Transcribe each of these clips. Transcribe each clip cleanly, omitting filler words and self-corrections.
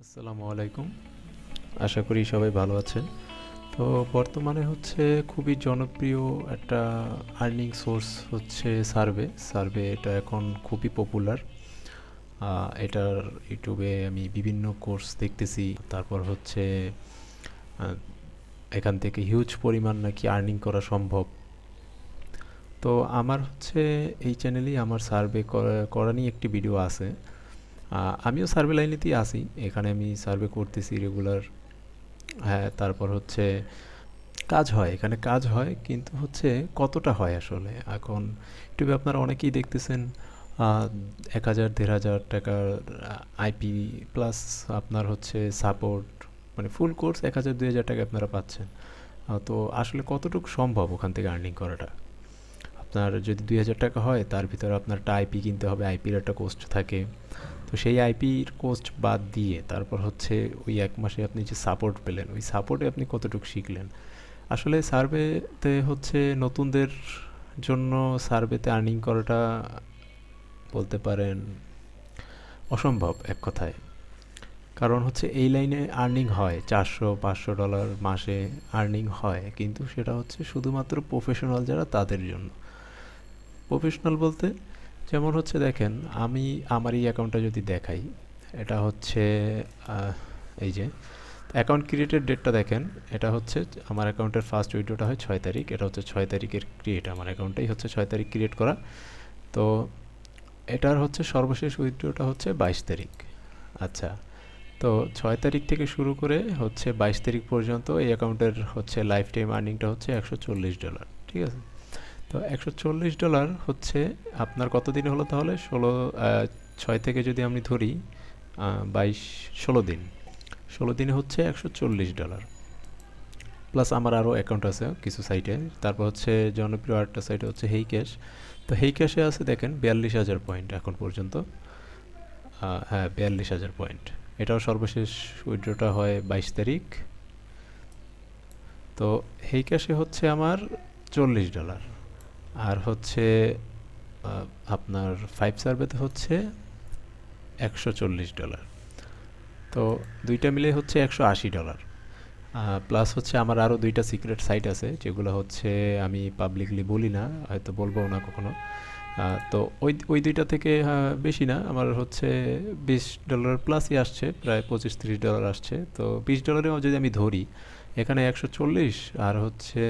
আসসালামু আলাইকুম। আশা করি সবাই ভালো আছেন। তো বর্তমানে হচ্ছে খুবই জনপ্রিয় একটা আর্নিং সোর্স হচ্ছে সার্ভে এটা এখন খুবই পপুলার। এটার ইউটিউবে আমি বিভিন্ন কোর্স দেখতেছি। তারপর হচ্ছে আহ, এখান থেকে হিউজ পরিমাণ নাকি আর্নিং করা সম্ভব। তো আমার হচ্ছে এই চ্যানেলেই আমার সার্ভে করা নিয়ে একটি ভিডিও আছে। আমিও সার্ভে লাইনেতেই আছি, এখানে আমি সার্ভে করতেছি রেগুলার। হ্যাঁ, তারপর হচ্ছে কাজ হয়, এখানে কাজ হয়, কিন্তু হচ্ছে কতটা হয় আসলে এখন ইউটিউবে আপনারা অনেকেই দেখতেছেন 1,000 1,500 টাকার আইপি প্লাস আপনার হচ্ছে সাপোর্ট, মানে ফুল কোর্স 1,000 2,000 টাকা আপনারা পাচ্ছেন। তো আসলে কতটুকু সম্ভব ওখান থেকে আর্নিং করাটা? আপনার যদি 2,000 টাকা হয় তার ভিতরে আপনার একটা আইপি কিনতে হবে, আইপির একটা কোস্ট থাকে। তো সেই আইপির কোস্ট বাদ দিয়ে তারপর হচ্ছে ওই 1 মাসে আপনি যে সাপোর্ট পেলেন, ওই সাপোর্টে আপনি কতটুকু শিখলেন? আসলে সার্ভেতে হচ্ছে নতুনদের জন্য সার্ভেতে আর্নিং করাটা বলতে পারেন অসম্ভব এক কথায়। কারণ হচ্ছে এই লাইনে আর্নিং হয় 400 500 ডলার মাসে আর্নিং হয়, কিন্তু সেটা হচ্ছে শুধুমাত্র প্রফেশনাল যারা তাদের জন্য। প্রফেশনাল বলতে যেমন হচ্ছে দেখেন, আমি আমার এই অ্যাকাউন্টটা যদি দেখাই, এটা হচ্ছে আহ, এই যে অ্যাকাউন্ট ক্রিয়েটের ডেটটা দেখেন। এটা হচ্ছে আমার অ্যাকাউন্টের ফার্স্ট উইড্রোটা হয় 6 তারিখ, এটা হচ্ছে 6 তারিখের ক্রিয়েট, আমার অ্যাকাউন্টটাই হচ্ছে 6 তারিখ ক্রিয়েট করা। তো এটার হচ্ছে সর্বশেষ উইথড্রটা হচ্ছে 22 তারিখ। আচ্ছা, তো 6 তারিখ থেকে শুরু করে হচ্ছে 22 তারিখ পর্যন্ত এই অ্যাকাউন্টের হচ্ছে লাইফ টাইম আর্নিংটা হচ্ছে $140। ঠিক আছে? তো $140 হচ্ছে আপনার কত দিন হলো তাহলে? 6 থেকে যদি আমি ধরি 22, 16 দিন, 16 দিনে হচ্ছে $140। প্লাস আমার আরও অ্যাকাউন্ট আছে কিছু সাইটে। তারপর হচ্ছে জনপ্রিয় আরেকটা সাইট হচ্ছে হেই ক্যাশ। তো হেই ক্যাশে আছে দেখেন 42,000 পয়েন্ট এখন পর্যন্ত। হ্যাঁ, 42,000 পয়েন্ট। এটাও সর্বশেষ উইথড্রটা হয় 22 তারিখ। তো হেই ক্যাশে হচ্ছে আমার $40। আর হচ্ছে আপনার 5 সার্ভেতে হচ্ছে $140। তো দুইটা মিলে হচ্ছে $180। প্লাস হচ্ছে আমার আরও দুইটা সিক্রেট সাইট আছে যেগুলো হচ্ছে আমি পাবলিকলি বলি না, হয়তো বলবো না কখনো। তো ওই ওই দুইটা থেকে বেশি না, আমার হচ্ছে $20 প্লাসই আসছে, প্রায় $25-30 আসছে। তো $20-এও যদি আমি ধরি, এখানে 140, আর হচ্ছে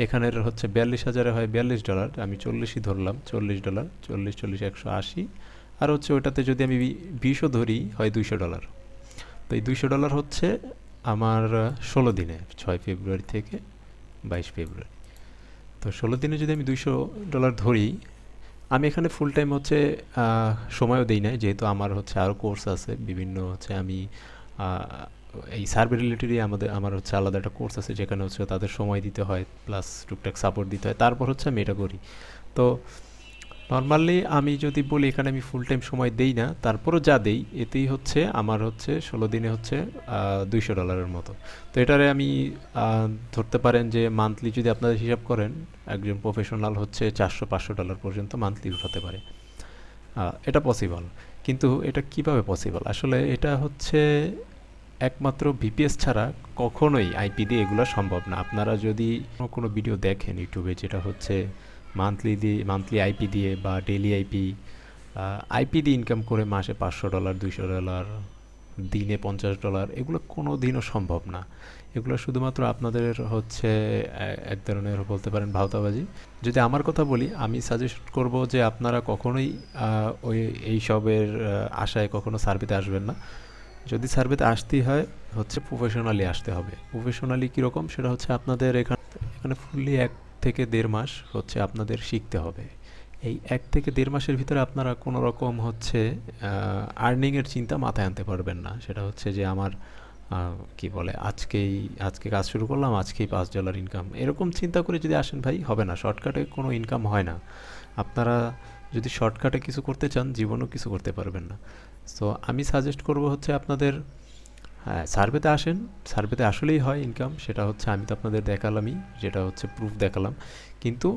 এখানের হচ্ছে 42,000-এ হয় $42, আমি 40ই ধরলাম, $40, 40 40 180। আর হচ্ছে ওইটাতে যদি আমি 20ও ধরি হয় $200। তো এই $200 হচ্ছে আমার 16 দিনে, 6 ফেব্রুয়ারি থেকে 22 ফেব্রুয়ারি। তো 16 দিনে যদি আমি $200 ধরি, আমি এখানে ফুল টাইম হচ্ছে সময়ও দেই নাই, যেহেতু আমার হচ্ছে আরও কোর্স আছে বিভিন্ন, হচ্ছে আমি আহ, এই সার্ভে রিলেটেডই আমার হচ্ছে আলাদা একটা কোর্স আছে যেখানে হচ্ছে তাদের সময় দিতে হয়, প্লাস টুকটাক সাপোর্ট দিতে হয়, তারপর হচ্ছে আমি এটা করি। তো নর্মালি আমি যদি বলি এখানে আমি ফুল টাইম সময় দেই না, তারপরও যা দেই এতেই হচ্ছে আমার হচ্ছে 16 দিনে হচ্ছে $200 মতো। তো এটারে আমি ধরতে পারেন যে মান্থলি যদি আপনাদের হিসাব করেন, একজন প্রফেশনাল হচ্ছে $400 500 পর্যন্ত মান্থলি উঠাতে পারে। এটা পসিবল। কিন্তু এটা কিভাবে পসিবল? আসলে এটা হচ্ছে একমাত্র ভিপিএস ছাড়া কখনোই আইপি দিয়ে এগুলো সম্ভব না। আপনারা যদি কোনো ভিডিও দেখেন ইউটিউবে যেটা হচ্ছে মান্থলি আইপি দিয়ে বা ডেইলি আইপি আইপি দিয়ে ইনকাম করে মাসে $500 $200, দিনে $50, এগুলো কোনো দিনও সম্ভব না। এগুলো শুধুমাত্র আপনাদের হচ্ছে এক ধরনের বলতে পারেন ভাওতাবাজি। যদি আমার কথা বলি, আমি সাজেস্ট করব যে আপনারা কখনোই ওই এইসবের আশায় কখনো সার্ভেতে আসবেন না। যদি সার্ভেতে আসতেই হয় হচ্ছে প্রফেশনালি আসতে হবে। প্রফেশনালি কীরকম সেটা হচ্ছে আপনাদের এখানে ফুললি 1 থেকে 1.5 মাস হচ্ছে আপনাদের শিখতে হবে। এই 1 থেকে 1.5 মাসের ভিতরে আপনারা কোনো রকম হচ্ছে আর্নিংয়ের চিন্তা মাথায় আনতে পারবেন না। সেটা হচ্ছে যে আমার কি বলে আজকে কাজ শুরু করলাম, আজকেই $5 ইনকাম, এরকম চিন্তা করে যদি আসেন ভাই, হবে না। শর্টকাটে কোনো ইনকাম হয় না। আপনারা যদি শর্টকাটে কিছু করতে চান, জীবনেও কিছু করতে পারবেন না। সো আমি সাজেস্ট করব হচ্ছে আপনাদের, হ্যাঁ, সার্ভেতে আসেন। সার্ভেতে আসলেই হয় ইনকাম, সেটা হচ্ছে আমি তো আপনাদের দেখালামই, যেটা হচ্ছে প্রুফ দেখালাম। কিন্তু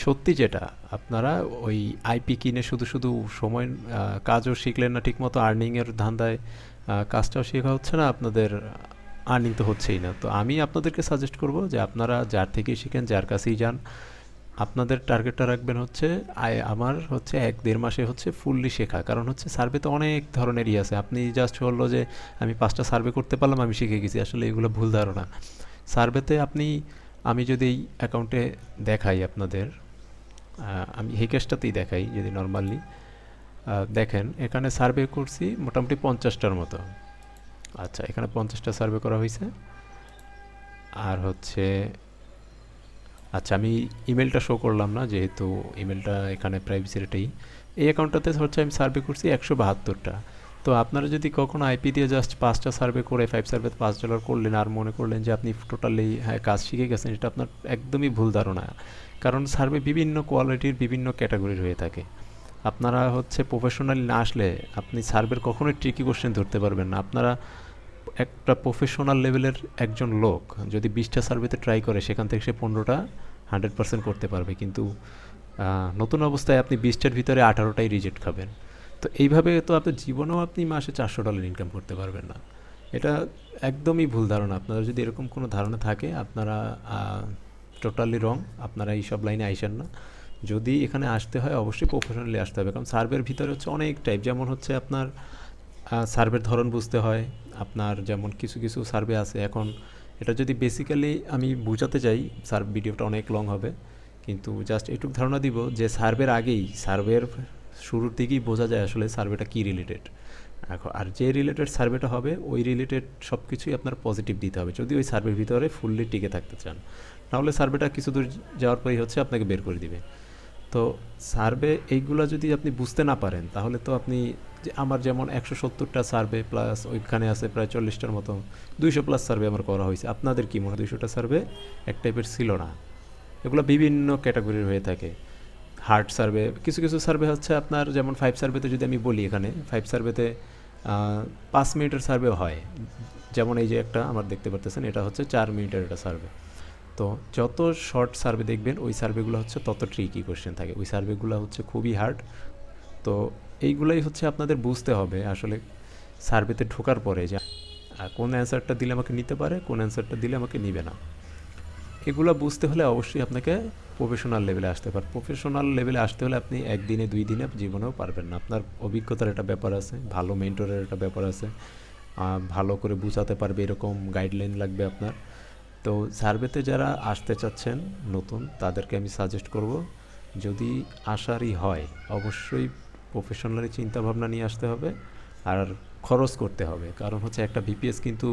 সত্যি যেটা, আপনারা ওই আইপি কিনে শুধু শুধু সময় কাজও শিখলেন না ঠিকমতো, আর্নিংয়ের ধান্দায় কাজটাও শেখা হচ্ছে না, আপনাদের আর্নিং তো হচ্ছেই না। তো আমি আপনাদেরকে সাজেস্ট করব যে আপনারা যার থেকেই শিখেন, যার কাছেই যান, আপনাদের টার্গেটটা রাখবেন হচ্ছে আমার হচ্ছে 1-1.5 মাসে হচ্ছে ফুললি শেখা। কারণ হচ্ছে সার্ভে তো অনেক ধরনের আছে, আপনি জাস্ট হলো যে আমি 5টা সার্ভে করতে পারলাম, আমি শিখে গেছি, আসলে এগুলো ভুল ধারণা। সার্ভেতে আপনি, আমি যদি এই অ্যাকাউন্টে দেখাই আপনাদের, আমি এই কেসটাতেই দেখাই যদি নর্মালি দেখেন, এখানে সার্ভে করছি মোটামুটি 50টার মতো। আচ্ছা, এখানে 50টা সার্ভে করা হয়েছে। আর হচ্ছে, আচ্ছা আমি ইমেলটা শো করলাম না, যেহেতু ইমেলটা এখানে প্রাইভেসি রেটেই। এই অ্যাকাউন্টটাতে হচ্ছে আমি সার্ভে করছি 172টা। তো আপনারা যদি কখনো আইপি দিয়ে জাস্ট 5টা সার্ভে করে 5 সার্ভে $5 করলেন আর মনে করলেন যে আপনি টোটালি হ্যাঁ কাজ শিখে গেছেন, এটা আপনার একদমই ভুল ধারণা। কারণ সার্ভে বিভিন্ন কোয়ালিটির, বিভিন্ন ক্যাটাগরির হয়ে থাকে। আপনারা হচ্ছে প্রফেশনালি না আসলে আপনি সার্ভের কখনোই ট্রিকি কোশ্চেন ধরতে পারবেন না। আপনারা, একটা প্রফেশনাল লেভেলের একজন লোক যদি 20টা সার্ভেতে ট্রাই করে, সেখান থেকে সে 15টা 100% করতে পারবে, কিন্তু নতুন অবস্থায় আপনি 20টার ভিতরে 18টাই রিজেক্ট খাবেন। তো এইভাবে তো আপনার জীবনেও আপনি মাসে $400 ইনকাম করতে পারবেন না। এটা একদমই ভুল ধারণা। আপনারা যদি এরকম কোনো ধারণা থাকে, আপনারা টোটালি রং, আপনারা এইসব লাইনে আইসেন না। যদি এখানে আসতে হয় অবশ্যই প্রফেশনালি আসতে হবে, কারণ সার্ভের ভিতরে হচ্ছে অনেক টাইপ। যেমন হচ্ছে আপনার সার্ভের ধরন বুঝতে হয় আপনার, যেমন কিছু কিছু সার্ভে আছে। এখন এটা যদি বেসিক্যালি আমি বোঝাতে চাই, ভিডিওটা অনেক লং হবে, কিন্তু জাস্ট এটুকু ধারণা দিব যে সার্ভের আগেই, সার্ভের শুরুর দিকেই বোঝা যায় আসলে সার্ভেটা কী রিলেটেড। এখন আর যে রিলেটেড সার্ভেটা হবে, ওই রিলেটেড সব কিছুই আপনার পজিটিভ দিতে হবে যদি ওই সার্ভের ভিতরে ফুললি টিকে থাকতে চান। নাহলে সার্ভেটা কিছু দূর যাওয়ার পরেই হচ্ছে আপনাকে বের করে দিবে। তো সার্ভে এইগুলা যদি আপনি বুঝতে না পারেন, তাহলে তো আপনি, যে আমার যেমন 170টা সার্ভে প্লাস ওইখানে আছে প্রায় 40টার মতো, 200+ সার্ভে আমার করা হয়েছে। আপনাদের কি মনে হয় 200টা সার্ভে এক টাইপের ছিল না? এগুলো বিভিন্ন ক্যাটাগরির হয়ে থাকে। হার্ড সার্ভে, কিছু কিছু সার্ভে হচ্ছে আপনার, যেমন 5 সার্ভেতে যদি আমি বলি, এখানে 5 সার্ভেতে 5 মিনিটের সার্ভে হয়। যেমন এই যে একটা আমার দেখতে পারতেছেন, এটা হচ্ছে 4 মিনিটের একটা সার্ভে। তো যত শর্ট সার্ভে দেখবেন, ওই সার্ভেগুলো হচ্ছে তত ট্রিকি কোশ্চেন থাকে, ওই সার্ভেগুলো হচ্ছে খুবই হার্ড। তো এইগুলাই হচ্ছে আপনাদের বুঝতে হবে আসলে সার্ভেতে ঢোকার পরে, যে কোন অ্যান্সারটা দিলে আমাকে নিতে পারে, কোন অ্যান্সারটা দিলে আমাকে নিবে না। এগুলো বুঝতে হলে অবশ্যই আপনাকে প্রফেশনাল লেভেলে আসতে পারে। প্রফেশনাল লেভেলে আসতে হলে আপনি একদিনে 2 দিনে জীবনেও পারবেন না। আপনার অভিজ্ঞতার একটা ব্যাপার আছে, ভালো মেন্টরের একটা ব্যাপার আছে, ভালো করে বুঝাতে পারবে এরকম গাইডলাইন লাগবে আপনার। তো সার্ভেতে যারা আসতে চাচ্ছেন নতুন, তাদেরকে আমি সাজেস্ট করব, যদি আসারই হয় অবশ্যই প্রফেশনালি চিন্তাভাবনা নিয়ে আসতে হবে। আর খরচ করতে হবে, কারণ হচ্ছে একটা বিপিএস কিন্তু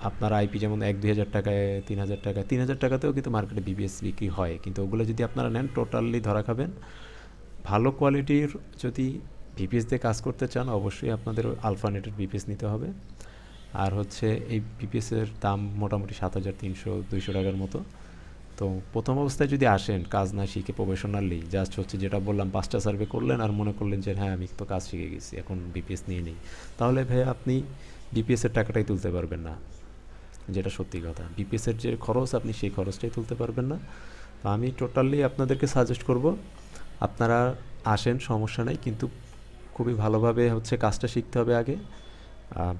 আপনার আইপি যেমন 1-2 হাজার টাকায়, 3 হাজার টাকা, 3 হাজার টাকাতেও কিন্তু মার্কেটে বিপিএস বিক্রি হয়, কিন্তু ওগুলো যদি আপনারা নেন টোটালি ধরা খাবেন। ভালো কোয়ালিটির যদি বিপিএস দিয়ে কাজ করতে চান, অবশ্যই আপনাদের আলফানেটের বিপিএস নিতে হবে। আর হচ্ছে এই বিপিএসের দাম মোটামুটি 7,300-200 টাকার মতো। তো প্রথম অবস্থায় যদি আসেন কাজ না শিখে, প্রফেশনালি জাস্ট হচ্ছে যেটা বললাম 5টা সার্ভে করলেন আর মনে করলেন যে হ্যাঁ আমি তো কাজ শিখে গেছি, এখন বিপিএস নিয়ে নিই, তাহলে ভাই আপনি বিপিএসের টাকাটাই তুলতে পারবেন না। যেটা সত্যি কথা, বিপিএসের যে খরচ, আপনি সেই খরচটাই তুলতে পারবেন না। তো আমি টোটালি আপনাদেরকে সাজেস্ট করব, আপনারা আসেন, সমস্যা নেই, কিন্তু খুবই ভালোভাবে হচ্ছে কাজটা শিখতে হবে আগে।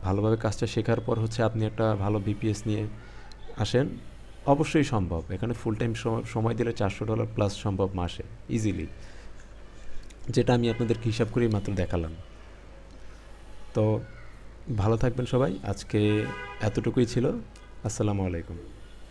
ভালোভাবে কাজটা শেখার পর হচ্ছে আপনি একটা ভালো বিপিএস নিয়ে আসেন। অবশ্যই সম্ভব, এখানে ফুল টাইম সময় দিলে $400 প্লাস সম্ভব মাসে, ইজিলি, যেটা আমি আপনাদেরকে হিসাব করেই মাত্র দেখালাম। তো ভালো থাকবেন সবাই, আজকে এতটুকুই ছিল। আসসালামু আলাইকুম।